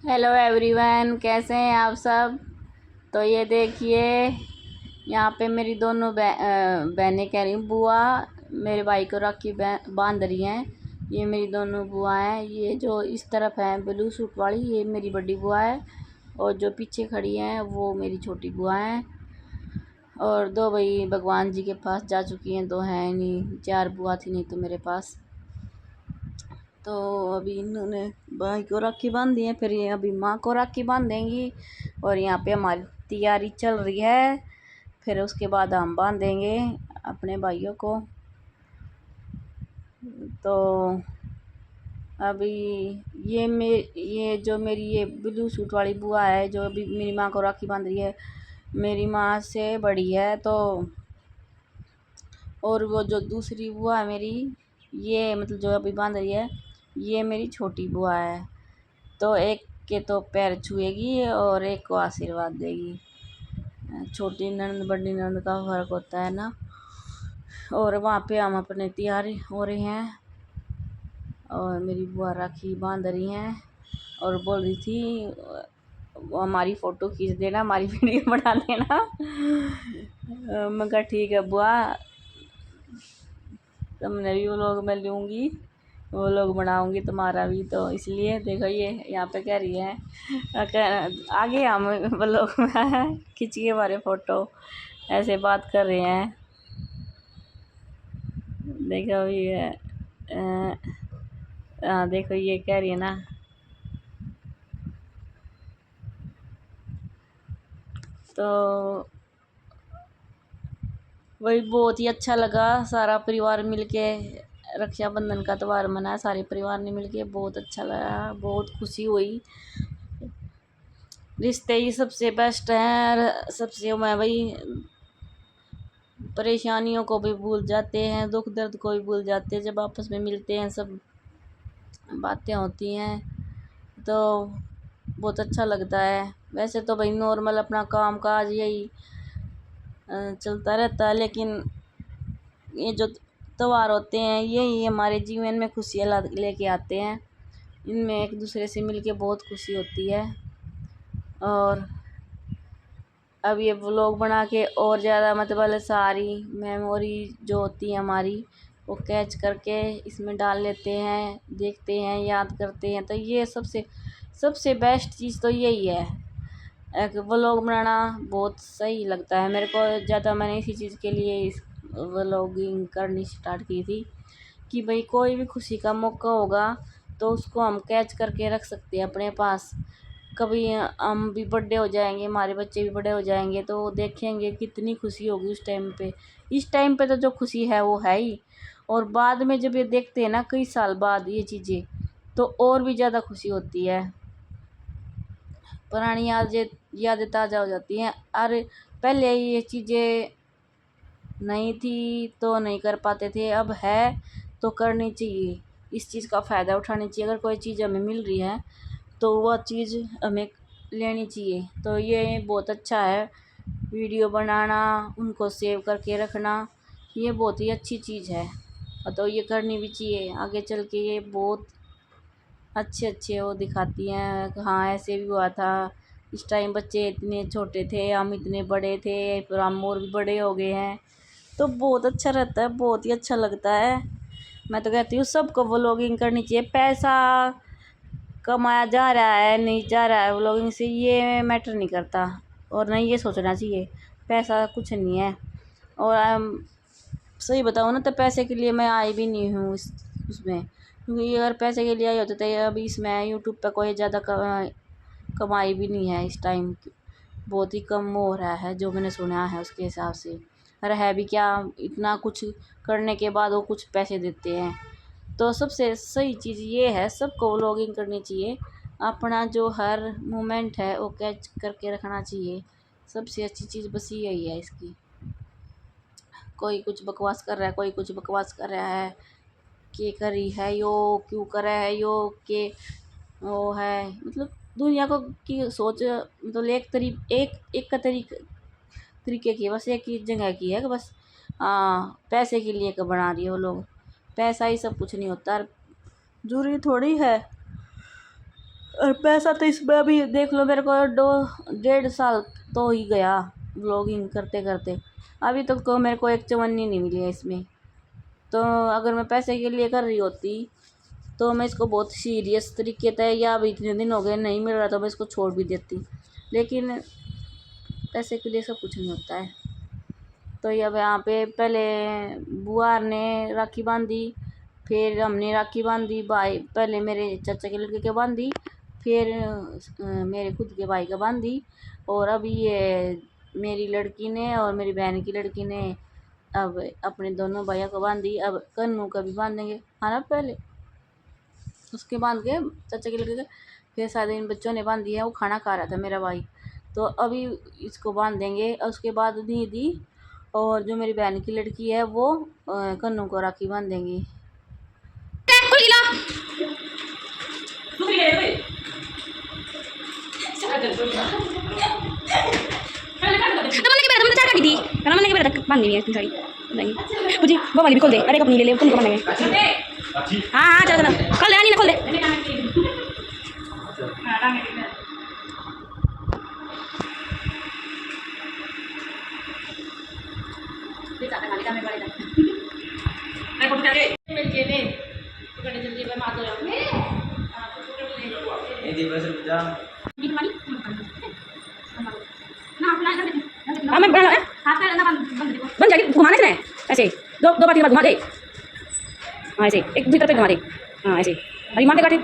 Hello everyone, कैसे हैं आप सब। तो ये देखिए, यहाँ पे मेरी दोनों बहनें कह रही हूँ, बुआ मेरे भाई को राखी बांध रही हैं। ये मेरी दोनों बुआ हैं। ये जो इस तरफ है ब्लू सूट वाली, ये मेरी बड़ी बुआ है, और जो पीछे खड़ी हैं वो मेरी छोटी बुआ हैं। और दो भाई भगवान जी के पास जा चुकी हैं, दो हैं नहीं, चार बुआ थी नहीं तो मेरे पास। तो अभी इन्होंने भाई को राखी बांध दी है, फिर ये अभी माँ को राखी बांधेंगी। और यहाँ पे हमारी तैयारी चल रही है, फिर उसके बाद हम बांधेंगे अपने भाइयों को। तो अभी ये जो मेरी ये ब्लू सूट वाली बुआ है, जो अभी मेरी माँ को राखी बांध रही है, मेरी माँ से बड़ी है। तो और वो जो दूसरी बुआ है मेरी, ये मतलब जो अभी बांध रही है, ये मेरी छोटी बुआ है। तो एक के तो पैर छुएगी और एक को आशीर्वाद देगी। छोटी ननद बड़ी ननद का फर्क होता है ना। और वहाँ पे हम अपने तैयारी हो रहे हैं, और मेरी बुआ राखी बांध रही हैं और बोल रही थी वो हमारी फ़ोटो खींच देना, हमारी वीडियो बना देना। मैं कहा ठीक है बुआ, तुमने भी वो लोग मैं लूँगी, वो लोग बनाऊंगी तुम्हारा भी। तो इसलिए देखो ये यहाँ पे कह रही है आगे हम वो लोग खींच के हमारे फ़ोटो ऐसे बात कर रहे हैं। देखो ये देखो ये कह रही है ना। तो वही बहुत ही अच्छा लगा, सारा परिवार मिलके रक्षाबंधन का त्यौहार मनाया, सारे परिवार ने मिलके, बहुत अच्छा लगा, बहुत खुशी हुई। रिश्ते ही सबसे बेस्ट हैं, सबसे मैं वही परेशानियों को भी भूल जाते हैं, दुख दर्द को भी भूल जाते हैं जब आपस में मिलते हैं, सब बातें होती हैं तो बहुत अच्छा लगता है। वैसे तो भाई नॉर्मल अपना काम काज यही चलता रहता है, लेकिन ये जो त्यौहार होते हैं यही हमारे जीवन में खुशियाँ लेके आते हैं। इनमें एक दूसरे से मिलके बहुत खुशी होती है। और अब ये व्लॉग बना के और ज़्यादा मतलब सारी मेमोरी जो होती है हमारी, वो कैच करके इसमें डाल लेते हैं, देखते हैं, याद करते हैं। तो ये सबसे सबसे बेस्ट चीज़ तो यही है। एक व्लॉग बनाना बहुत सही लगता है मेरे को। ज़्यादा मैंने इसी चीज़ के लिए व्लॉगिंग करनी स्टार्ट की थी कि भाई कोई भी खुशी का मौका होगा तो उसको हम कैच करके रख सकते हैं अपने पास। कभी हम भी बड़े हो जाएंगे, हमारे बच्चे भी बड़े हो जाएंगे, तो वो देखेंगे कितनी खुशी होगी उस टाइम पे। इस टाइम पे तो जो खुशी है वो है ही, और बाद में जब ये देखते हैं ना कई साल बाद ये चीज़ें, तो और भी ज़्यादा खुशी होती है। पुरानी यादें ताज़ा हो जाती हैं। अरे पहले ये चीज़ें नहीं थी तो नहीं कर पाते थे, अब है तो करनी चाहिए, इस चीज़ का फ़ायदा उठानी चाहिए। अगर कोई चीज़ हमें मिल रही है तो वह चीज़ हमें लेनी चाहिए। तो ये बहुत अच्छा है, वीडियो बनाना, उनको सेव करके रखना, ये बहुत ही अच्छी चीज़ है। और तो ये करनी भी चाहिए, आगे चल के ये बहुत अच्छे अच्छे वो दिखाती हैं, हाँ ऐसे भी हुआ था, इस टाइम बच्चे इतने छोटे थे, हम इतने बड़े थे, फिर हम और भी बड़े हो गए हैं। तो बहुत अच्छा रहता है, बहुत ही अच्छा लगता है। मैं तो कहती हूँ सबको व्लॉगिंग करनी चाहिए। पैसा कमाया जा रहा है नहीं जा रहा है व्लॉगिंग से, ये मैटर नहीं करता, और नहीं ये सोचना चाहिए पैसा कुछ नहीं है। और सही बताऊँ ना तो पैसे के लिए मैं आई भी नहीं हूँ उसमें, क्योंकि अगर पैसे के लिए आई होते तो अभी इसमें यूट्यूब पे कोई ज़्यादा कमाई भी नहीं है इस टाइम, बहुत ही कम हो रहा है जो मैंने सुना है उसके हिसाब से। अरे है भी क्या, इतना कुछ करने के बाद वो कुछ पैसे देते हैं। तो सबसे सही चीज़ ये है, सबको व्लॉगिंग करनी चाहिए, अपना जो हर मोमेंट है वो कैच करके रखना चाहिए। सबसे अच्छी चीज़ बस यही है इसकी। कोई कुछ बकवास कर रहा है, कोई कुछ बकवास कर रहा है, के करी है यो, क्यों कर रहा है यो, के वो है, मतलब दुनिया को की सोच मतलब एक का तरीके की, बस एक ही जगह की है कि बस पैसे के लिए का बना रही है वो लोग। पैसा ही सब कुछ नहीं होता, जरूरी थोड़ी है और पैसा तो इसमें अभी देख लो, मेरे को 2-1.5 साल तो ही गया व्लॉगिंग करते करते, अभी तक तो मेरे को एक चवन्नी नहीं मिली है इसमें। तो अगर मैं पैसे के लिए कर रही होती तो मैं इसको बहुत सीरियस तरीके से, या अभी इतने दिन हो गए नहीं मिल रहा तो मैं इसको छोड़ भी देती, लेकिन पैसे के लिए सब कुछ नहीं होता है। तो अब यहाँ पे पहले बुआ ने राखी बांधी, फिर हमने राखी बांधी, भाई पहले मेरे चाचा के लड़के के बांधी, फिर मेरे खुद के भाई का बांधी, और अभी ये मेरी लड़की ने और मेरी बहन की लड़की ने अब अपने दोनों भाइयों को बांधी। अब कन्नू का भी बांधेंगे, हाँ ना, पहले उसके बांध के चाचा के लड़के के, फिर शायद इन बच्चों ने बांध दिया है, वो खाना खा रहा था मेरा भाई, तो अभी इसको बांध देंगे। और उसके बाद दीदी और जो मेरी बहन की लड़की है वो कन्नू को राखी बांध देंगी। मुझे वो वाली भी खोल दे, अरे कब नहीं ले ले तुमको बनाएंगे। हाँ हाँ चलो चलो खोल दे, नहीं ना खोल दे। बन जाएगी, घुमाने से ऐसे दो दो बार 3 बार घुमा दे, हाँ ऐसे एक दूसरी तरफ घुमा दे, हाँ ऐसे अरे मार दे काटे।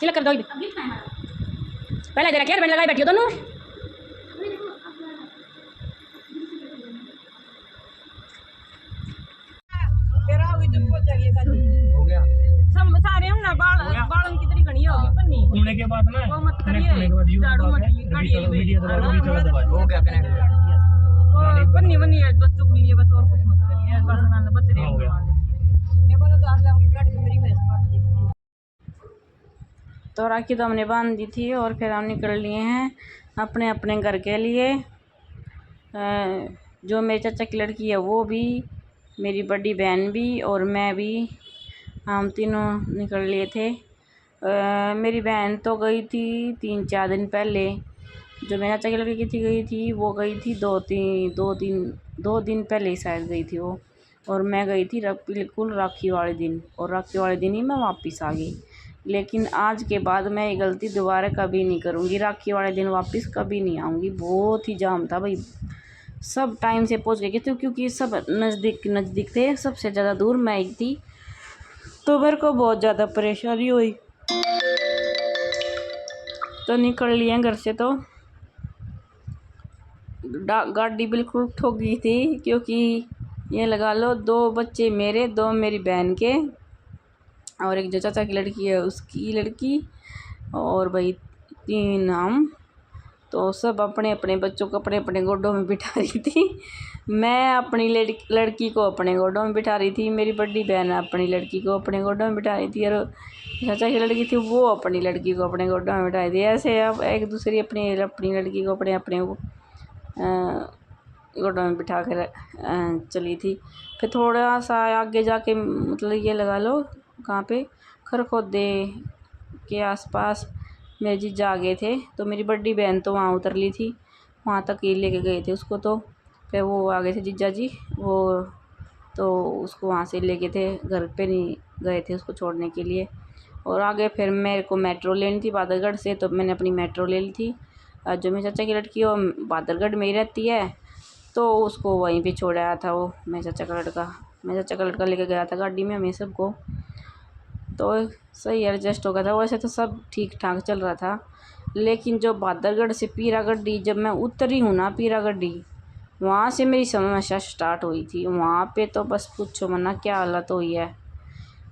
तिलक कर दो, पहले दे रखिए, मैंने लगाई बैठी हो दोनों। हो गया सब सारे हम ना बालन की तरी घनी होगी पन्नी होने के बाद ना वो मत करिए, झाड़ू मत हो गया कनेक्ट और पन्नी बनी है बस चुप लिए, बस और कुछ मत करिए, बस ना बच हो गया। तो राखी तो हमने बांध दी थी और फिर हम निकल लिए हैं अपने अपने घर के लिए। जो मेरे चाचा की लड़की है वो भी, मेरी बड़ी बहन भी और मैं भी, हम तीनों निकल लिए थे। मेरी बहन तो गई थी 3-4 दिन पहले, जो मेरे चाचा की लड़की थी गई थी वो गई थी 2 दिन पहले ही शायद गई थी वो, और मैं गई थी बिल्कुल राखी वाले दिन, और राखी वाले दिन ही मैं वापस आ गई। लेकिन आज के बाद मैं ये गलती दोबारा कभी नहीं करूँगी, राखी वाले दिन वापस कभी नहीं आऊँगी। बहुत ही जाम था भाई, सब टाइम से पहुँच गए थे क्योंकि सब नज़दीक थे, सबसे ज़्यादा दूर मैं ही थी, तो मेरे को बहुत ज़्यादा परेशानी हुई। तो निकल लिए घर से, तो गाड़ी बिल्कुल ठोक गई थी, क्योंकि ये लगा लो 2 बच्चे मेरे, 2 मेरी बहन के, और एक जो चाचा की लड़की है उसकी लड़की, और भाई 3 हम, तो सब अपने अपने बच्चों को अपने अपने गोडों में बिठा रही थी। मैं अपनी लड़की को अपने गोडों में बिठा रही थी, मेरी बड़ी बहन अपनी लड़की को अपने गोडों में बिठा रही थी, और चाचा की लड़की थी वो अपनी लड़की को अपने गोडों में बिठा रही थी। ऐसे अब एक दूसरी अपनी लड़की को अपने अपने गोडों में बिठा कर चली थी। फिर थोड़ा सा आगे जाके, मतलब ये लगा लो कहाँ पे, खरखोदे के आसपास मेरे जीजा आ गए थे, तो मेरी बड़ी बहन तो वहाँ उतर ली थी, वहाँ तक ही लेके गए थे उसको। तो फिर वो आ गए थे जीजा जी, वो तो उसको वहाँ से लेके थे, घर पे नहीं गए थे उसको छोड़ने के लिए। और आगे फिर मेरे को मेट्रो लेनी थी बादलगढ़ से, तो मैंने अपनी मेट्रो ले ली थी। जो मेरे चाचा की लड़की वो बादलगढ़ में ही रहती है, तो उसको वहीं पे छोड़ाया था वो मेरे चाचा का लड़का लेके गया था गाड़ी में हमें सबको, तो सही एडजस्ट हो गया था। वैसे तो सब ठीक ठाक चल रहा था, लेकिन जो बादलगढ़ से पीरागढ़ी जब मैं उतरी हूँ ना, पीरागढ़ी वहाँ से मेरी समस्या स्टार्ट हुई थी। वहाँ पे तो बस पूछो मना क्या हालत हुई है।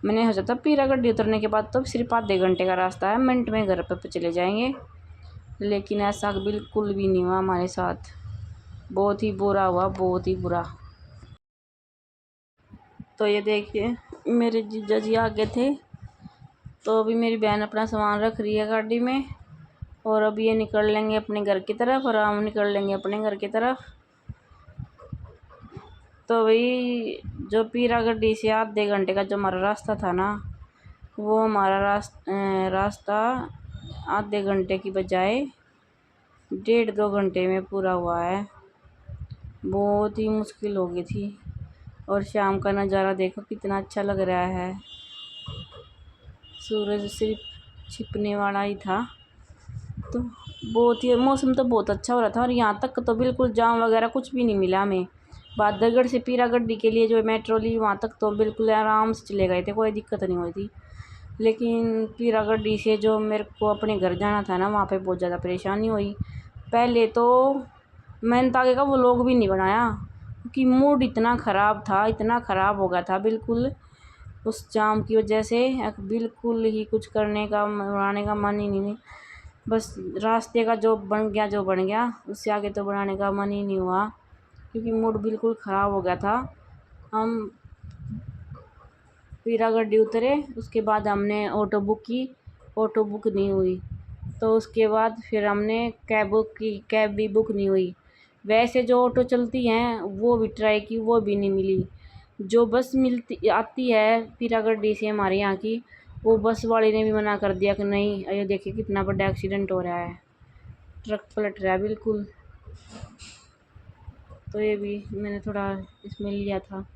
मैंने सोचा था पीरागढ़ी उतरने के बाद तो सिर्फ आधे घंटे का रास्ता है, मिनट में घर पे चले जाएंगे, लेकिन ऐसा बिल्कुल भी नहीं हुआ हमारे साथ। बहुत ही बुरा हुआ, बहुत ही बुरा। तो ये देखिए मेरे जीजा जी आगे थे, तो अभी मेरी बहन अपना सामान रख रही है गाड़ी में और अब ये निकल लेंगे अपने घर की तरफ और हम निकल लेंगे अपने घर की तरफ। तो वही जो पीरा गड्डी से आधे घंटे का जो हमारा रास्ता था ना, वो हमारा रास्ता आधे घंटे की बजाय 1.5-2 घंटे में पूरा हुआ है। बहुत ही मुश्किल हो गई थी। और शाम का नज़ारा देखो कितना अच्छा लग रहा है, सूरज सिर्फ छिपने वाला ही था। तो बहुत ही मौसम तो बहुत अच्छा हो रहा था और यहाँ तक तो बिल्कुल जाम वगैरह कुछ भी नहीं मिला हमें। बादलगढ़ से पीरा गड्डी के लिए जो मेट्रो ली वहाँ तक तो बिल्कुल आराम से चले गए थे, कोई दिक्कत नहीं हुई थी। लेकिन पीरा गड्डी से जो मेरे को अपने घर जाना था ना, वहाँ पे बहुत ज़्यादा परेशानी हुई। पहले तो मैंने तो आगे का वो व्लॉग भी नहीं बनाया क्योंकि मूड इतना ख़राब था, इतना ख़राब हो गया था बिल्कुल उस जाम की वजह से। बिल्कुल ही कुछ करने का बनाने का मन ही नहीं, बस रास्ते का जो बन गया उससे आगे तो बनाने का मन ही नहीं हुआ क्योंकि मूड बिल्कुल ख़राब हो गया था। हम पीरा गड्डी उतरे, उसके बाद हमने ऑटो बुक की, ऑटो बुक नहीं हुई। तो उसके बाद फिर हमने कैब बुक की, कैब भी बुक नहीं हुई। वैसे जो ऑटो चलती हैं वो भी ट्राई की, वो भी नहीं मिली। जो बस मिलती आती है पीरा गड्डी से हमारे यहाँ की, वो बस वाले ने भी मना कर दिया कि नहीं, ये देखिए कितना बड़ा एक्सीडेंट हो रहा है, ट्रक पलट रहा है बिल्कुल। तो ये भी मैंने थोड़ा इसमें लिया था।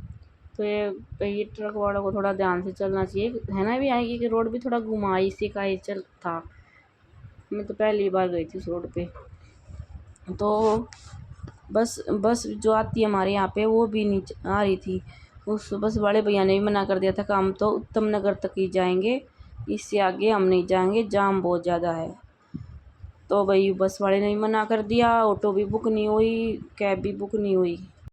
तो ये ट्रक वालों को थोड़ा ध्यान से चलना चाहिए, है ना। भी आएगी कि रोड भी थोड़ा घुमाई सी का ही चल था। मैं तो पहली बार गई थी उस रोड पे। तो बस जो आती है हमारे यहाँ पे वो भी नहीं आ रही थी। उस बस वाले भैया ने भी मना कर दिया था कि हम तो उत्तम नगर तक ही जाएंगे, इससे आगे हम नहीं जाएंगे, जाम बहुत ज़्यादा है। तो भाई बस वाले ने भी मना कर दिया, ऑटो भी बुक नहीं हुई, कैब भी बुक नहीं हुई।